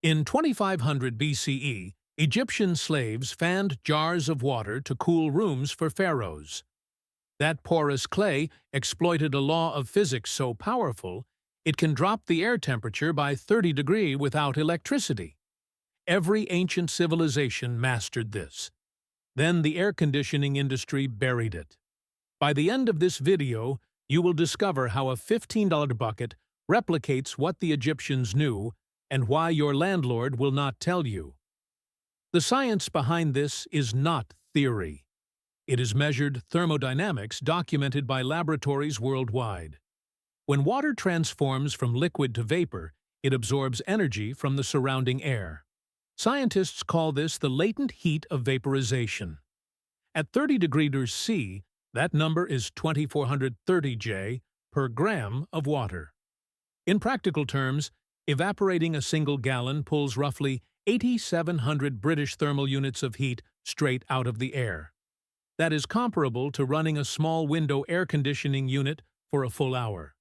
In 2500 BCE, Egyptian slaves fanned jars of water to cool rooms for pharaohs. That porous clay exploited a law of physics so powerful it can drop the air temperature by 30 degrees without electricity. Every ancient civilization mastered this. Then the air conditioning industry buried it. By the end of this video, you will discover how a $15 bucket replicates what the Egyptians knew and why your landlord will not tell you. The science behind this is not theory. It is measured thermodynamics documented by laboratories worldwide. When water transforms from liquid to vapor, it absorbs energy from the surrounding air. Scientists call this the latent heat of vaporization. At 30 degrees C, that number is 2430 J per gram of water. In practical terms, evaporating a single gallon pulls roughly 8,700 British thermal units of heat straight out of the air. That is comparable to running a small window air conditioning unit for a full hour.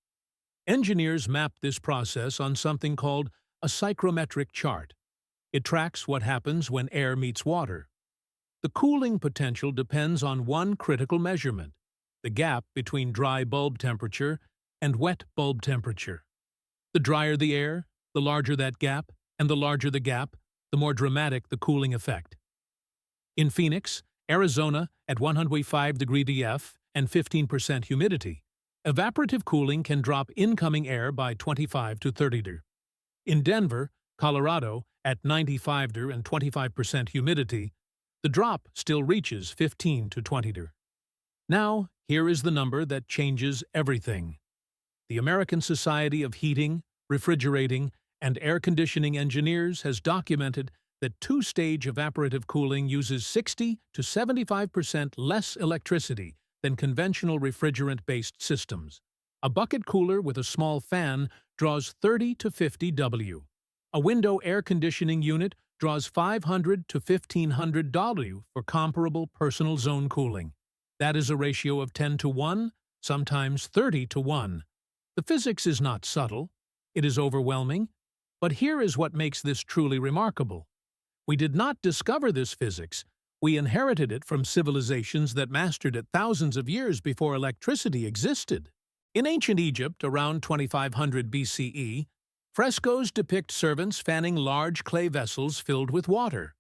Engineers mapped this process on something called a psychrometric chart. It tracks what happens when air meets water. The cooling potential depends on one critical measurement, the gap between dry bulb temperature and wet bulb temperature. The drier the air, the larger that gap, and the larger the gap, the more dramatic the cooling effect. In Phoenix, Arizona, at 105 degrees dF and 15% humidity, evaporative cooling can drop incoming air by 25 to 30 degrees. In Denver, Colorado, at 95 degrees and 25% humidity, the drop still reaches 15 to 20 degrees. Now, here is the number that changes everything. The American Society of Heating, Refrigerating, and Air Conditioning Engineers has documented that two-stage evaporative cooling uses 60 to 75% less electricity than conventional refrigerant-based systems. A bucket cooler with a small fan draws 30 to 50 W. A window air conditioning unit draws 500 to 1,500 W for comparable personal zone cooling. That is a ratio of 10 to 1, sometimes 30 to 1. The physics is not subtle. It is overwhelming. But here is what makes this truly remarkable. We did not discover this physics. We inherited it from civilizations that mastered it thousands of years before electricity existed. In ancient Egypt, around 2500 BCE, frescoes depict servants fanning large clay vessels filled with water.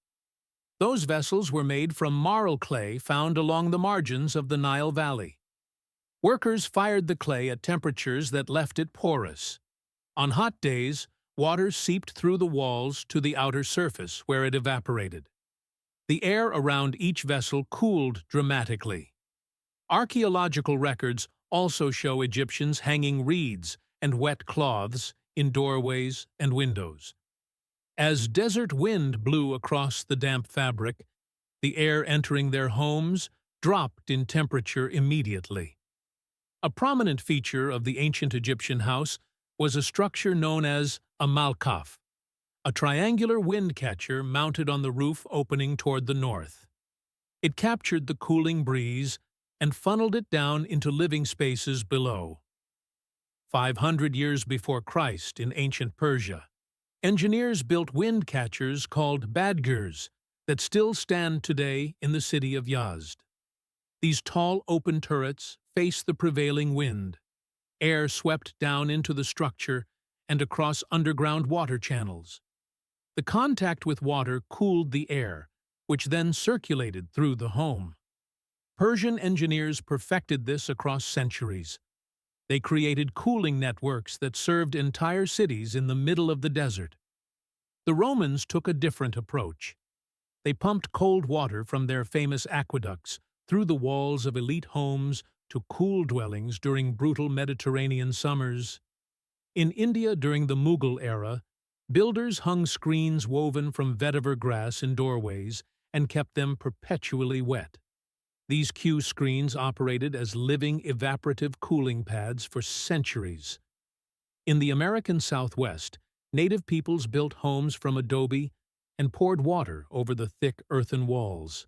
Those vessels were made from marl clay found along the margins of the Nile Valley. Workers fired the clay at temperatures that left it porous. On hot days, water seeped through the walls to the outer surface where it evaporated. The air around each vessel cooled dramatically. Archaeological records also show Egyptians hanging reeds and wet cloths in doorways and windows. As desert wind blew across the damp fabric, the air entering their homes dropped in temperature immediately. A prominent feature of the ancient Egyptian house was a structure known as a malkaf, a triangular wind catcher mounted on the roof opening toward the north. It captured the cooling breeze and funneled it down into living spaces below. 500 years before Christ in ancient Persia, engineers built wind catchers called badgers that still stand today in the city of Yazd. These tall open turrets face the prevailing wind. Air swept down into the structure and across underground water channels. The contact with water cooled the air, which then circulated through the home. Persian engineers perfected this across centuries. They created cooling networks that served entire cities in the middle of the desert. The Romans took a different approach. They pumped cold water from their famous aqueducts through the walls of elite homes to cool dwellings during brutal Mediterranean summers. In India during the Mughal era, builders hung screens woven from vetiver grass in doorways and kept them perpetually wet. These Q screens operated as living evaporative cooling pads for centuries. In the American Southwest, native peoples built homes from adobe and poured water over the thick earthen walls.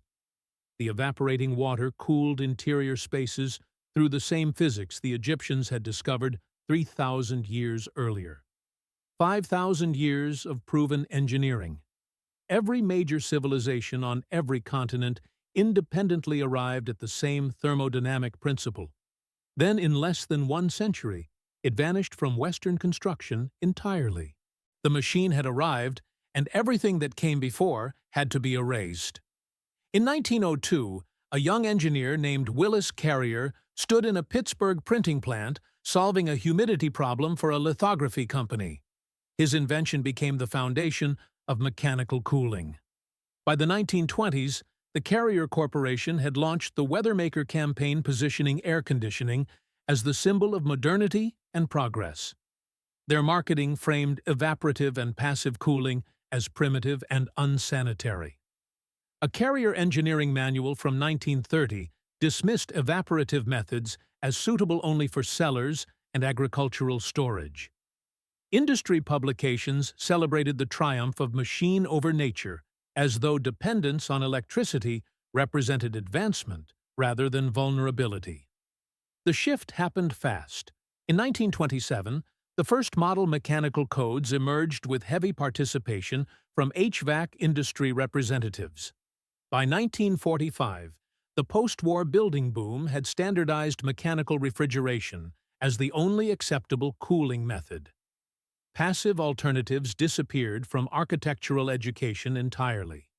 The evaporating water cooled interior spaces through the same physics the Egyptians had discovered 3,000 years earlier. 5,000 years of proven engineering. Every major civilization on every continent independently arrived at the same thermodynamic principle. Then, in less than 1 century, it vanished from Western construction entirely. The machine had arrived, and everything that came before had to be erased. In 1902, a young engineer named Willis Carrier stood in a Pittsburgh printing plant solving a humidity problem for a lithography company. His invention became the foundation of mechanical cooling. By the 1920s, the Carrier Corporation had launched the Weathermaker campaign positioning air conditioning as the symbol of modernity and progress. Their marketing framed evaporative and passive cooling as primitive and unsanitary. A Carrier engineering manual from 1930 dismissed evaporative methods as suitable only for cellars and agricultural storage. Industry publications celebrated the triumph of machine over nature, as though dependence on electricity represented advancement rather than vulnerability. The shift happened fast. In 1927, the first model mechanical codes emerged with heavy participation from HVAC industry representatives. By 1945, the post-war building boom had standardized mechanical refrigeration as the only acceptable cooling method. Passive alternatives disappeared from architectural education entirely.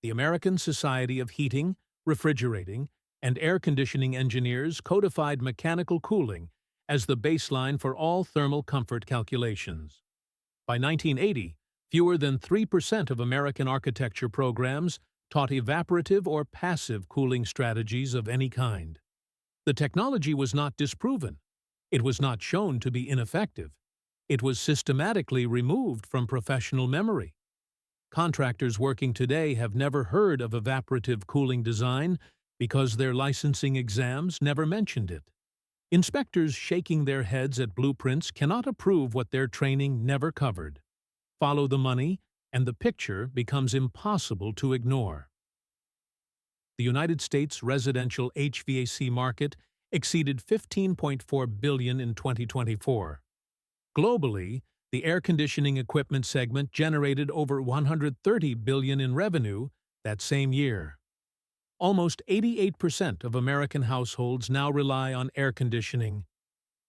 The American Society of Heating, Refrigerating, and Air Conditioning Engineers codified mechanical cooling as the baseline for all thermal comfort calculations. By 1980, fewer than 3% of American architecture programs taught evaporative or passive cooling strategies of any kind. The technology was not disproven. It was not shown to be ineffective. It was systematically removed from professional memory. Contractors working today have never heard of evaporative cooling design because their licensing exams never mentioned it. Inspectors shaking their heads at blueprints cannot approve what their training never covered. Follow the money, and the picture becomes impossible to ignore. The United States residential HVAC market exceeded $15.4 billion in 2024. Globally, the air conditioning equipment segment generated over $130 billion in revenue that same year. Almost 88% of American households now rely on air conditioning.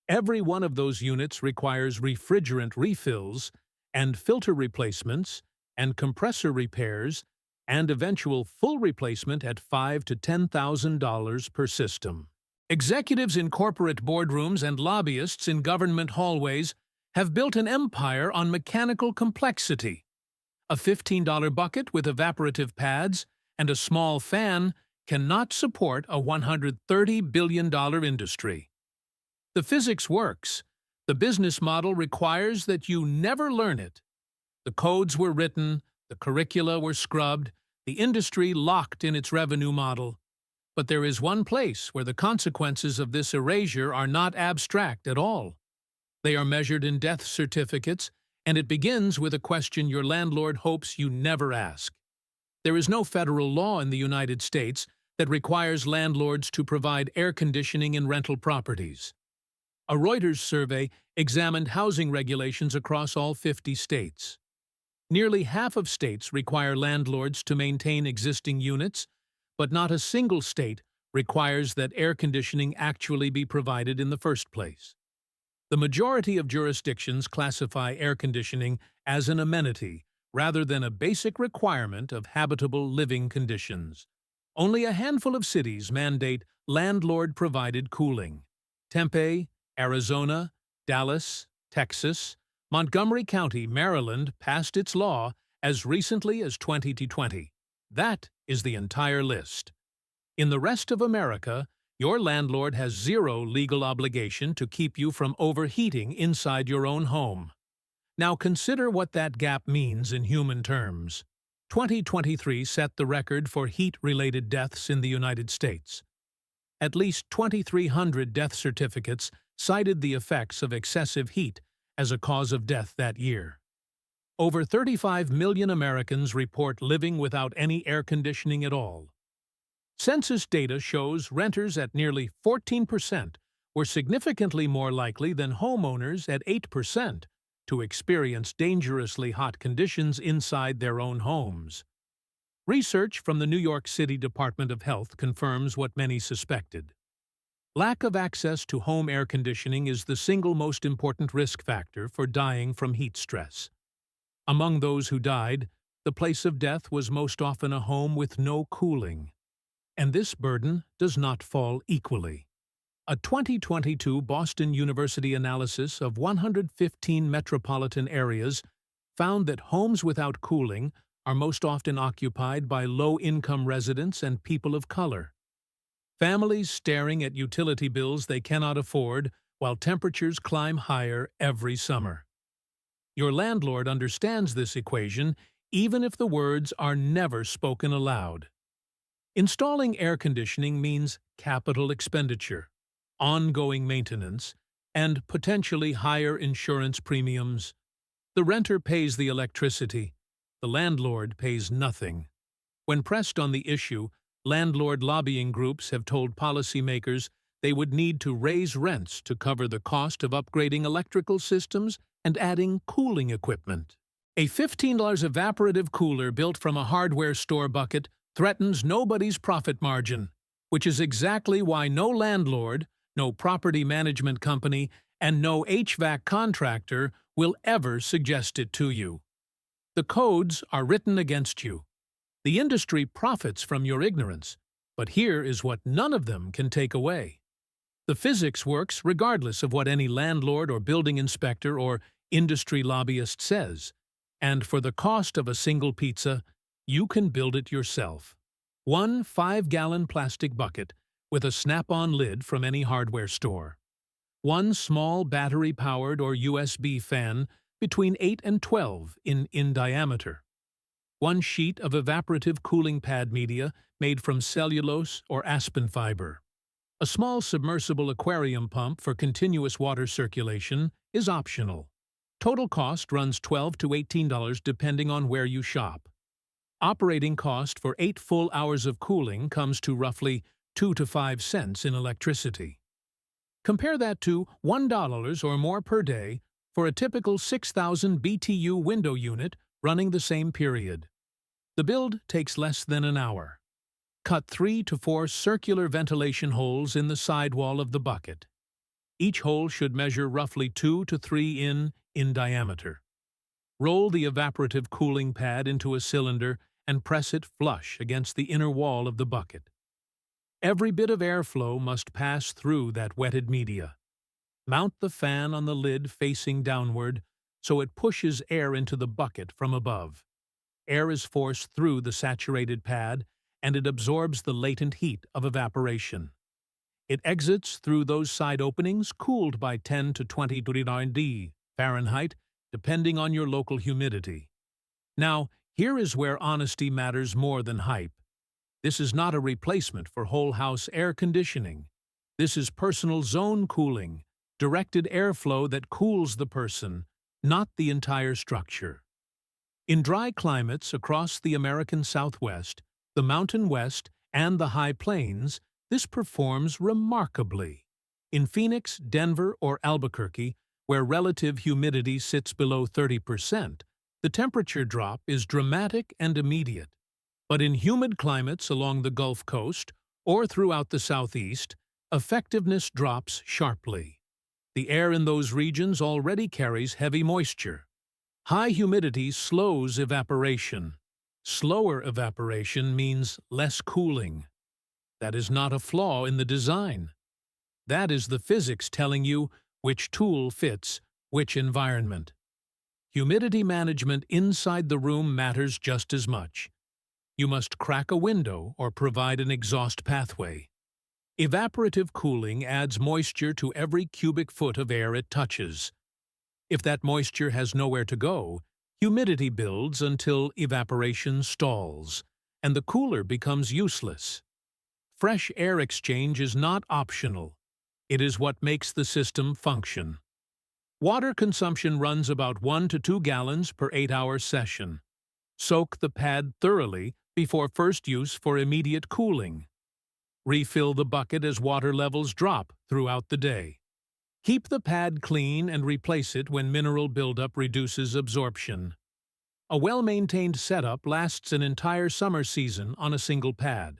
Every one of those units requires refrigerant refills and filter replacements and compressor repairs and eventual full replacement at $5,000 to $10,000 per system. Executives in corporate boardrooms and lobbyists in government hallways have built an empire on mechanical complexity. A $15 bucket with evaporative pads and a small fan cannot support a $130 billion industry. The physics works. The business model requires that you never learn it. The codes were written, the curricula were scrubbed, the industry locked in its revenue model. But there is one place where the consequences of this erasure are not abstract at all. They are measured in death certificates, and it begins with a question your landlord hopes you never ask. There is no federal law in the United States that requires landlords to provide air conditioning in rental properties. A Reuters survey examined housing regulations across all 50 states. Nearly half of states require landlords to maintain existing units, but not a single state requires that air conditioning actually be provided in the first place. The majority of jurisdictions classify air conditioning as an amenity rather than a basic requirement of habitable living conditions. Only a handful of cities mandate landlord-provided cooling. Tempe, Arizona, Dallas, Texas, Montgomery County, Maryland passed its law as recently as 2020. That is the entire list. In the rest of America, your landlord has zero legal obligation to keep you from overheating inside your own home. Now consider what that gap means in human terms. 2023 set the record for heat-related deaths in the United States. At least 2,300 death certificates cited the effects of excessive heat as a cause of death that year. Over 35 million Americans report living without any air conditioning at all. Census data shows renters at nearly 14% were significantly more likely than homeowners at 8% to experience dangerously hot conditions inside their own homes. Research from the New York City Department of Health confirms what many suspected. Lack of access to home air conditioning is the single most important risk factor for dying from heat stress. Among those who died, the place of death was most often a home with no cooling. And this burden does not fall equally. A 2022 Boston University analysis of 115 metropolitan areas found that homes without cooling are most often occupied by low-income residents and people of color. Families staring at utility bills they cannot afford while temperatures climb higher every summer. Your landlord understands this equation, even if the words are never spoken aloud. Installing air conditioning means capital expenditure, ongoing maintenance, and potentially higher insurance premiums. The renter pays the electricity. The landlord pays nothing. When pressed on the issue, landlord lobbying groups have told policymakers they would need to raise rents to cover the cost of upgrading electrical systems and adding cooling equipment. A $15 evaporative cooler built from a hardware store bucket threatens nobody's profit margin, which is exactly why no landlord, no property management company, and no HVAC contractor will ever suggest it to you. The codes are written against you. The industry profits from your ignorance, but here is what none of them can take away. The physics works regardless of what any landlord or building inspector or industry lobbyist says, and for the cost of a single pizza, you can build it yourself. One 5-gallon plastic bucket with a snap-on lid from any hardware store. One small battery-powered or USB fan between 8 and 12 in diameter. One sheet of evaporative cooling pad media made from cellulose or aspen fiber. A small submersible aquarium pump for continuous water circulation is optional. Total cost runs $12 to $18 depending on where you shop. Operating cost for 8 full hours of cooling comes to roughly 2 to 5 cents in electricity. Compare that to $1 or more per day for a typical 6,000 BTU window unit running the same period. The build takes less than an hour. Cut 3 to 4 circular ventilation holes in the sidewall of the bucket. Each hole should measure roughly 2 to 3 in diameter. Roll the evaporative cooling pad into a cylinder and press it flush against the inner wall of the bucket. Every bit of airflow must pass through that wetted media. Mount the fan on the lid facing downward so it pushes air into the bucket from above. Air is forced through the saturated pad and it absorbs the latent heat of evaporation. It exits through those side openings cooled by 10 to 20 degrees Fahrenheit, depending on your local humidity. Now, here is where honesty matters more than hype. This is not a replacement for whole house air conditioning. This is personal zone cooling, directed airflow that cools the person, not the entire structure. In dry climates across the American Southwest, the Mountain West, and the High Plains, this performs remarkably. In Phoenix, Denver, or Albuquerque, where relative humidity sits below 30%, the temperature drop is dramatic and immediate. But in humid climates along the Gulf Coast or throughout the Southeast, effectiveness drops sharply. The air in those regions already carries heavy moisture. High humidity slows evaporation. Slower evaporation means less cooling. That is not a flaw in the design. That is the physics telling you which tool fits which environment. Humidity management inside the room matters just as much. You must crack a window or provide an exhaust pathway. Evaporative cooling adds moisture to every cubic foot of air it touches. If that moisture has nowhere to go, humidity builds until evaporation stalls, and the cooler becomes useless. Fresh air exchange is not optional. It is what makes the system function. Water consumption runs about 1 to 2 gallons per 8-hour session. Soak the pad thoroughly before first use for immediate cooling. Refill the bucket as water levels drop throughout the day. Keep the pad clean and replace it when mineral buildup reduces absorption. A well-maintained setup lasts an entire summer season on a single pad.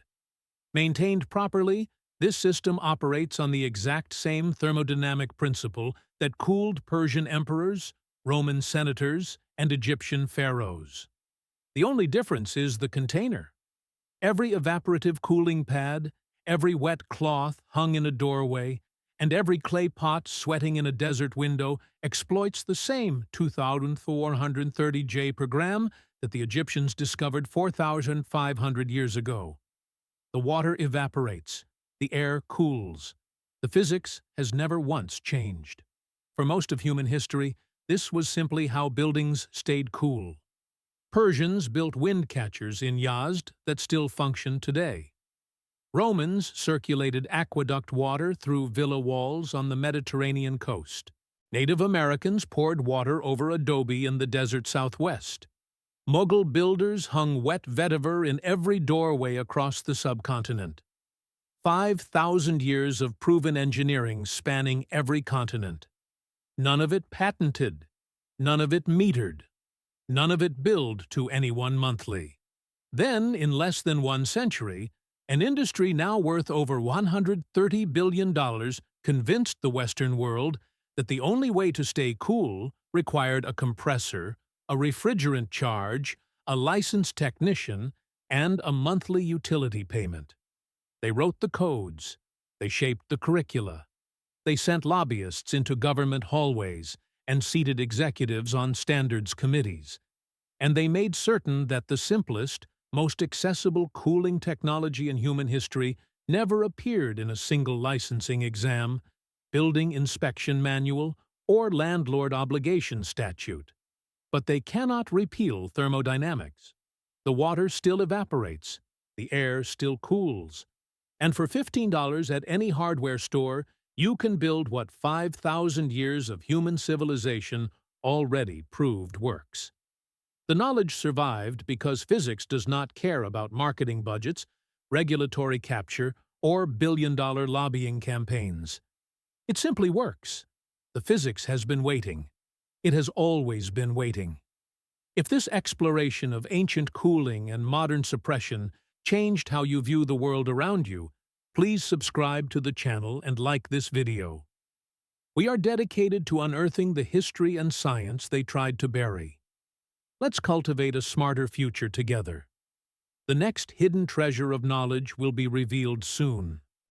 Maintained properly, this system operates on the exact same thermodynamic principle that cooled Persian emperors, Roman senators, and Egyptian pharaohs. The only difference is the container. Every evaporative cooling pad, every wet cloth hung in a doorway, and every clay pot sweating in a desert window exploits the same 2,430 J per gram that the Egyptians discovered 4,500 years ago. The water evaporates, the air cools. The physics has never once changed. For most of human history, this was simply how buildings stayed cool. Persians built wind catchers in Yazd that still function today. Romans circulated aqueduct water through villa walls on the Mediterranean coast. Native Americans poured water over adobe in the desert southwest. Mughal builders hung wet vetiver in every doorway across the subcontinent. 5,000 years of proven engineering spanning every continent. None of it patented, none of it metered, none of it billed to anyone monthly. Then, in less than 1 century, an industry now worth over $130 billion convinced the Western world that the only way to stay cool required a compressor, a refrigerant charge, a licensed technician, and a monthly utility payment. They wrote the codes. They shaped the curricula. They sent lobbyists into government hallways and seated executives on standards committees. And they made certain that the simplest, most accessible cooling technology in human history never appeared in a single licensing exam, building inspection manual, or landlord obligation statute. But they cannot repeal thermodynamics. The water still evaporates, the air still cools. And for $15 at any hardware store, you can build what 5,000 years of human civilization already proved works. The knowledge survived because physics does not care about marketing budgets, regulatory capture, or billion-dollar lobbying campaigns. It simply works. The physics has been waiting. It has always been waiting. If this exploration of ancient cooling and modern suppression changed how you view the world around you, please subscribe to the channel and like this video. We are dedicated to unearthing the history and science they tried to bury. Let's cultivate a smarter future together. The next hidden treasure of knowledge will be revealed soon.